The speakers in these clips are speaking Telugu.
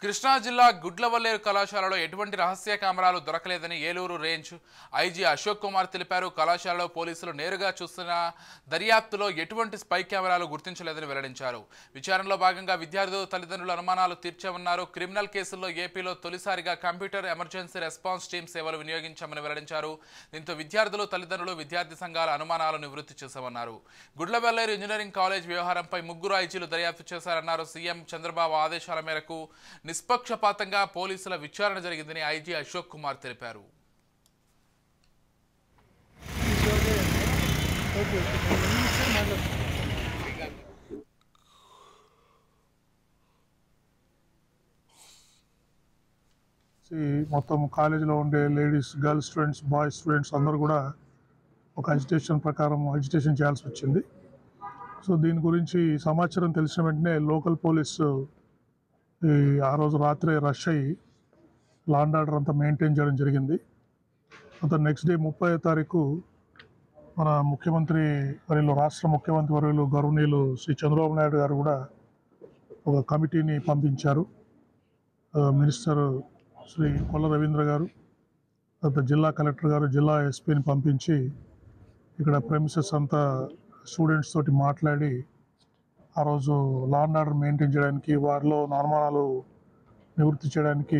కృష్ణా జిల్లా గుడ్లవల్లేరు కళాశాలలో ఎటువంటి రహస్య కెమెరాలు దొరకలేదని ఏలూరు రేంజ్ ఐజీ అశోక్ కుమార్ తెలిపారు. కళాశాలలో పోలీసులు నేరుగా చూస్తున్న దర్యాప్తులో ఎటువంటి స్పై కెమెరాలు గుర్తించలేదని వెల్లడించారు. విచారణలో భాగంగా విద్యార్థులు తల్లిదండ్రుల అనుమానాలు తీర్చామన్నారు. క్రిమినల్ కేసుల్లో ఏపీలో తొలిసారిగా కంప్యూటర్ ఎమర్జెన్సీ రెస్పాన్స్ టీమ్ సేవలు వినియోగించామని వెల్లడించారు. దీంతో విద్యార్థులు తల్లిదండ్రులు విద్యార్థి సంఘాల అనుమానాలు నివృత్తి చేశామన్నారు. గుడ్లవల్లేరు ఇంజనీరింగ్ కాలేజ్ వ్యవహారంపై ముగ్గురు ఐజీలు దర్యాప్తు చేశారన్నారు. సీఎం చంద్రబాబు ఆదేశాల మేరకు నిష్పక్షపాతంగా పోలీసుల విచారణ జరిగిందని ఐజీ అశోక్ కుమార్ తెలిపారు. మొత్తం కాలేజీలో ఉండే ladies, girls students, boys students అందరూ కూడా ఒక అజిటేషన్ ప్రకారం అజిటేషన్ చేయాల్సి వచ్చింది. సో దీని గురించి సమాచారం తెలిసిన వెంటనే లోకల్ పోలీసు ఆ రోజు రాత్రి రష్ అయ్యి లా అండ్ ఆర్డర్ అంతా మెయింటైన్ చేయడం జరిగింది. అతను నెక్స్ట్ డే 30వ తారీఖు మన ముఖ్యమంత్రి వర్యులు, రాష్ట్ర ముఖ్యమంత్రి వర్యులు గౌరవనీయులు శ్రీ చంద్రబాబు నాయుడు గారు కూడా ఒక కమిటీని పంపించారు. మినిస్టర్ శ్రీ కొల్ల రవీంద్ర గారు, తర్వాత జిల్లా కలెక్టర్ గారు, జిల్లా ఎస్పీని పంపించి ఇక్కడ ప్రెమిసెస్ అంతా స్టూడెంట్స్ తోటి మాట్లాడి ఆ రోజు లా అండ్ ఆర్డర్ మెయింటైన్ చేయడానికి, వారిలో అనుమానాలు నివృత్తి చేయడానికి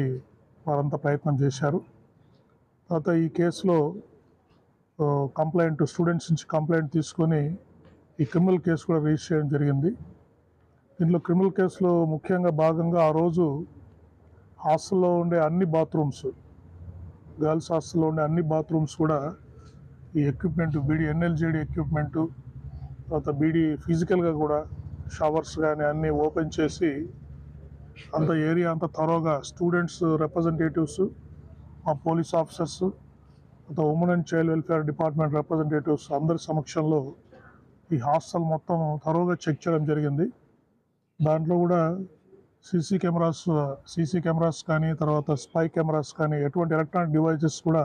వారంతా ప్రయత్నం చేశారు. తర్వాత ఈ కేసులో స్టూడెంట్స్ నుంచి కంప్లైంట్ తీసుకొని ఈ క్రిమినల్ కేసు కూడా రిజిస్టర్ చేయడం జరిగింది. దీంట్లో క్రిమినల్ కేసులో ముఖ్యంగా భాగంగా ఆ రోజు హాస్టల్లో ఉండే అన్ని బాత్రూమ్స్, గర్ల్స్ హాస్టల్లో ఉండే అన్ని బాత్రూమ్స్ కూడా ఈ ఎక్విప్మెంట్, బీడీ ఎన్ఎల్జేడి ఎక్విప్మెంటు, తర్వాత బీడీ ఫిజికల్గా కూడా షవర్స్ కానీ అన్నీ ఓపెన్ చేసి అంత ఏరియా అంతా థరోగా స్టూడెంట్స్ రిప్రజెంటేటివ్స్, మా police officers, women and child welfare department representatives అందరి సమక్షంలో ఈ హాస్టల్ మొత్తం థరోగా చెక్ చేయడం జరిగింది. దాంట్లో కూడా సీసీ కెమెరాస్ కానీ, తర్వాత స్పై కెమెరాస్ కానీ, ఎటువంటి ఎలక్ట్రానిక్ డివైజెస్ కూడా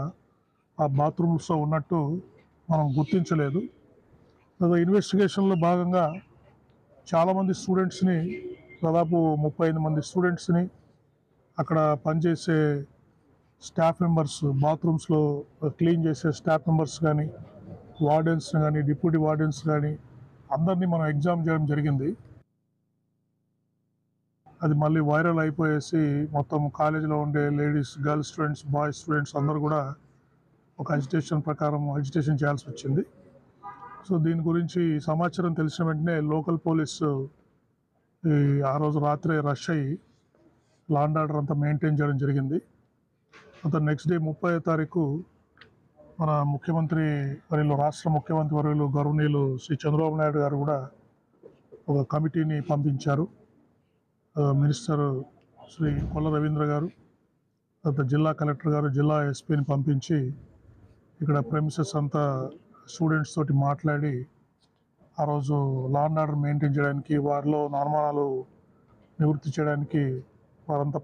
ఆ బాత్రూమ్స్లో ఉన్నట్టు మనం గుర్తించలేదు. తర్వాత ఇన్వెస్టిగేషన్లో భాగంగా చాలామంది స్టూడెంట్స్ని, దాదాపు 35 మంది స్టూడెంట్స్ని, అక్కడ పనిచేసే స్టాఫ్ మెంబర్స్, బాత్రూమ్స్లో క్లీన్ చేసే స్టాఫ్ మెంబర్స్ కానీ, వార్డెన్స్ కానీ, డిప్యూటీ వార్డెన్స్ కానీ అందరినీ మనం ఎగ్జామ్ చేయడం జరిగింది. అది మళ్ళీ వైరల్ అయిపోయేసి మొత్తం కాలేజీలో ఉండే ladies, girls students, boys students అందరూ కూడా ఒక అజిటేషన్ ప్రకారం అజిటేషన్ చేయాల్సి వచ్చింది. సో దీని గురించి సమాచారం తెలిసిన వెంటనే లోకల్ పోలీసు ఆ రోజు రాత్రి రష్ అయ్యి లా అండ్ ఆర్డర్ అంతా మెయింటైన్ చేయడం జరిగింది. అతను నెక్స్ట్ డే 30వ తారీఖు మన ముఖ్యమంత్రి వర్యులు, రాష్ట్ర ముఖ్యమంత్రి వర్యులు గౌరవనీయులు శ్రీ చంద్రబాబు నాయుడు గారు కూడా ఒక కమిటీని పంపించారు. మినిస్టర్ శ్రీ కొల్ల రవీంద్ర గారు, తర్వాత జిల్లా కలెక్టర్ గారు, జిల్లా ఎస్పీని పంపించి ఇక్కడ ప్రెమిసెస్ అంతా స్టూడెంట్స్ తోటి మాట్లాడి ఆ రోజు లా అండ్ ఆర్డర్ మెయింటైన్ చేయడానికి, వారిలో అనుమానాలు నివృత్తి చేయడానికి వారంతా